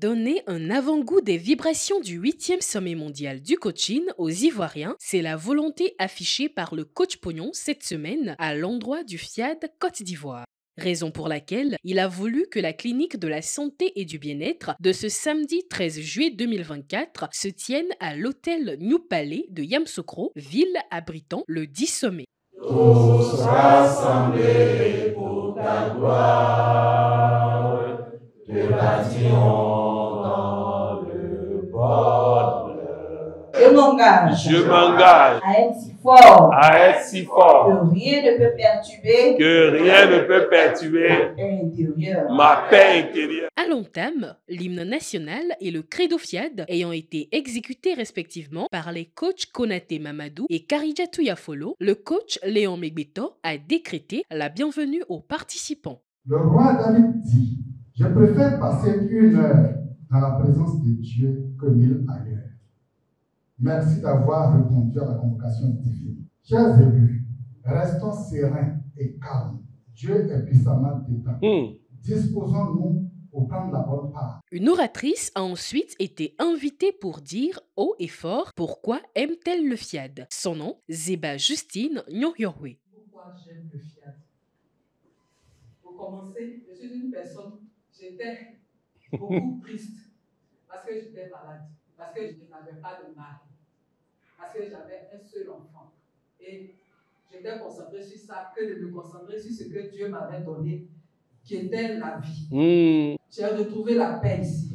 Donner un avant-goût des vibrations du 8e sommet mondial du coaching aux Ivoiriens, c'est la volonté affichée par le coach Pognon cette semaine à l'endroit du FIAD Côte d'Ivoire. Raison pour laquelle il a voulu que la clinique de la santé et du bien-être de ce samedi 13 juillet 2024 se tienne à l'hôtel New Palais de Yamoussoukro, ville abritant le 10 sommet. Tous rassemblés pour ta gloire, te bâtirons dans le bonheur. Je m'engage à être si fort, que rien ne peut perturber, ma paix intérieure. À l'entame, l'hymne national et le credo FIAD ayant été exécutés respectivement par les coachs Konaté Mamadou et Karidjatou Yafolo, le coach Léon Megbeto a décrété la bienvenue aux participants. Le roi David dit: je préfère passer 1 heure dans la présence de Dieu que 1000 ailleurs. Merci d'avoir répondu à la convocation divine. Chers élus, restons sereins et calmes. Dieu est puissamment dedans. Disposons-nous pour prendre la bonne part. Une oratrice a ensuite été invitée pour dire haut et fort pourquoi aime-t-elle le FIAD. Son nom, Zeba Justine Nyongyorwe. Pourquoi j'aime le FIAD? Pour commencer, je suis une personne, j'étais beaucoup triste parce que j'étais malade, parce que je n'avais pas de mari, parce que j'avais un seul enfant. Et j'étais concentrée sur ça, que de me concentrer sur ce que Dieu m'avait donné, qui était la vie. J'ai retrouvé la paix ici.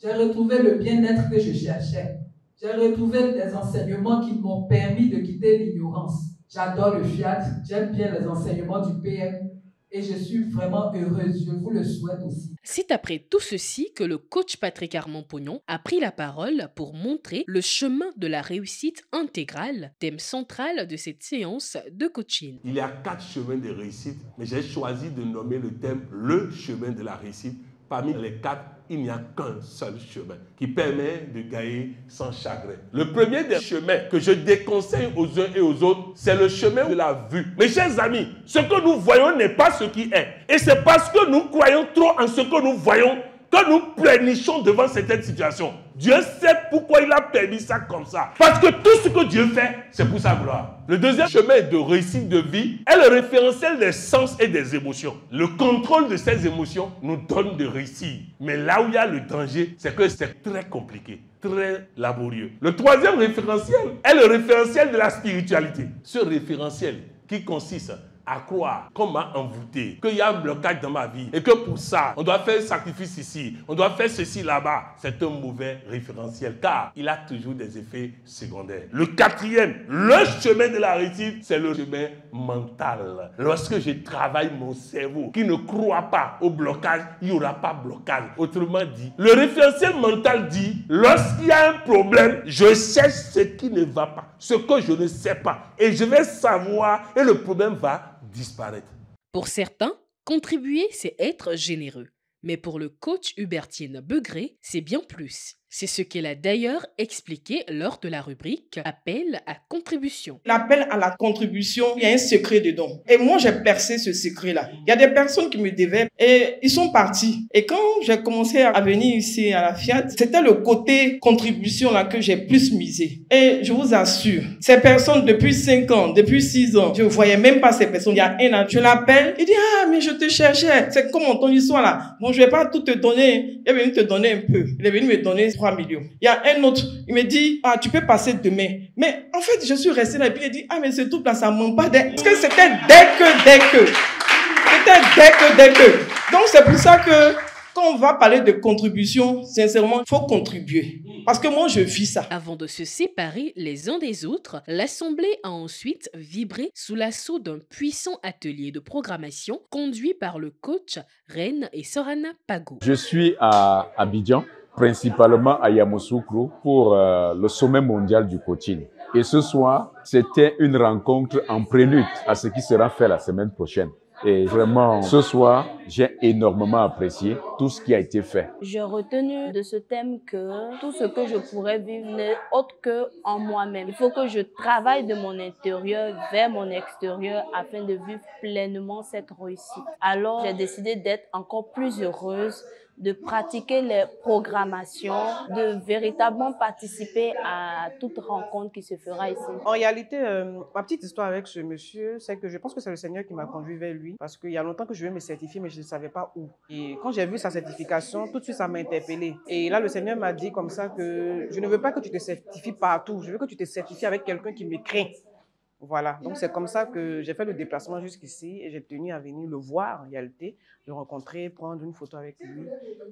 J'ai retrouvé le bien-être que je cherchais. J'ai retrouvé des enseignements qui m'ont permis de quitter l'ignorance. J'adore le FIAD, j'aime bien les enseignements du PM et je suis vraiment heureuse, je vous le souhaite aussi. C'est après tout ceci que le coach Patrick Armand Pognon a pris la parole pour montrer le chemin de la réussite intégrale, thème central de cette séance de coaching. Il y a 4 chemins de réussite, mais j'ai choisi de nommer le thème le chemin de la réussite. Parmi les 4, il n'y a qu'un seul chemin qui permet de gagner sans chagrin. Le premier des chemins que je déconseille aux uns et aux autres, c'est le chemin de la vue. Mes chers amis, ce que nous voyons n'est pas ce qui est. Et c'est parce que nous croyons trop en ce que nous voyons que nous pleurnichons devant certaines situations. Dieu sait pourquoi il a permis ça comme ça. Parce que tout ce que Dieu fait, c'est pour sa gloire. Le deuxième chemin de réussite de vie est le référentiel des sens et des émotions. Le contrôle de ces émotions nous donne de réussir. Mais là où il y a le danger, c'est que c'est très compliqué, très laborieux. Le troisième référentiel est le référentiel de la spiritualité. Ce référentiel qui consiste à croire qu'on m'a envoûté, qu'il y a un blocage dans ma vie et que pour ça, on doit faire un sacrifice ici, on doit faire ceci là-bas. C'est un mauvais référentiel car il a toujours des effets secondaires. Le quatrième, le chemin de la réussite, c'est le chemin mental. Lorsque je travaille mon cerveau qui ne croit pas au blocage, il n'y aura pas de blocage. Autrement dit, le référentiel mental dit, lorsqu'il y a un problème, je cherche ce qui ne va pas, ce que je ne sais pas et je vais savoir et le problème va disparaître. Pour certains, contribuer, c'est être généreux. Mais pour le coach Hubertine Begré, c'est bien plus. C'est ce qu'elle a d'ailleurs expliqué lors de la rubrique « Appel à contribution ». L'appel à la contribution, il y a un secret dedans. Et moi, j'ai percé ce secret-là. Il y a des personnes qui me devaient et ils sont partis. Et quand j'ai commencé à venir ici à la FIAD, c'était le côté contribution là que j'ai plus misé. Et je vous assure, ces personnes depuis 5 ans, depuis 6 ans, je ne voyais même pas ces personnes. Il y a un an, je l'appelle, il dit « Ah, mais je te cherchais. C'est comme ton histoire là. Bon, je ne vais pas tout te donner. Il est venu te donner un peu. Il est venu me donner 3 millions. Il y a un autre, il me dit, ah, tu peux passer demain. Mais en fait, je suis resté là et puis il dit, ah, mais ce truc là, ça ne manque pas. Parce que c'était dès que. C'était dès que. Donc, c'est pour ça que quand on va parler de contribution, sincèrement, il faut contribuer. Parce que moi, je vis ça. Avant de se séparer les uns des autres, l'Assemblée a ensuite vibré sous l'assaut d'un puissant atelier de programmation conduit par le coach Reine et Sorana Pago. Je suis à Abidjan, principalement à Yamoussoukro, pour le sommet mondial du coaching. Et ce soir, c'était une rencontre en prélude à ce qui sera fait la semaine prochaine. Et vraiment, ce soir, j'ai énormément apprécié tout ce qui a été fait. J'ai retenu de ce thème que tout ce que je pourrais vivre n'est autre qu'en moi-même. Il faut que je travaille de mon intérieur vers mon extérieur afin de vivre pleinement cette réussite. Alors, j'ai décidé d'être encore plus heureuse, de pratiquer les programmations, de véritablement participer à toute rencontre qui se fera ici. En réalité, ma petite histoire avec ce monsieur, c'est que je pense que c'est le Seigneur qui m'a conduit vers lui, parce qu'il y a longtemps que je voulais me certifier, mais je ne savais pas où. Et quand j'ai vu sa certification, tout de suite, ça m'a interpellée. Et là, le Seigneur m'a dit comme ça que je ne veux pas que tu te certifies partout, je veux que tu te certifies avec quelqu'un qui me craint. Voilà, donc c'est comme ça que j'ai fait le déplacement jusqu'ici et j'ai tenu à venir le voir en réalité, le rencontrer, prendre une photo avec lui.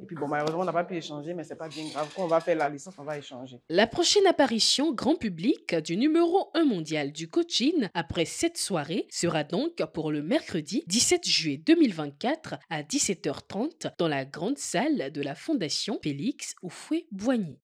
Et puis bon, malheureusement, on n'a pas pu échanger, mais c'est pas bien grave. Quand on va faire la licence, on va échanger. La prochaine apparition grand public du numéro 1 mondial du coaching après cette soirée sera donc pour le mercredi 17 juillet 2024 à 17h30 dans la grande salle de la Fondation Félix Houphouët-Boigny.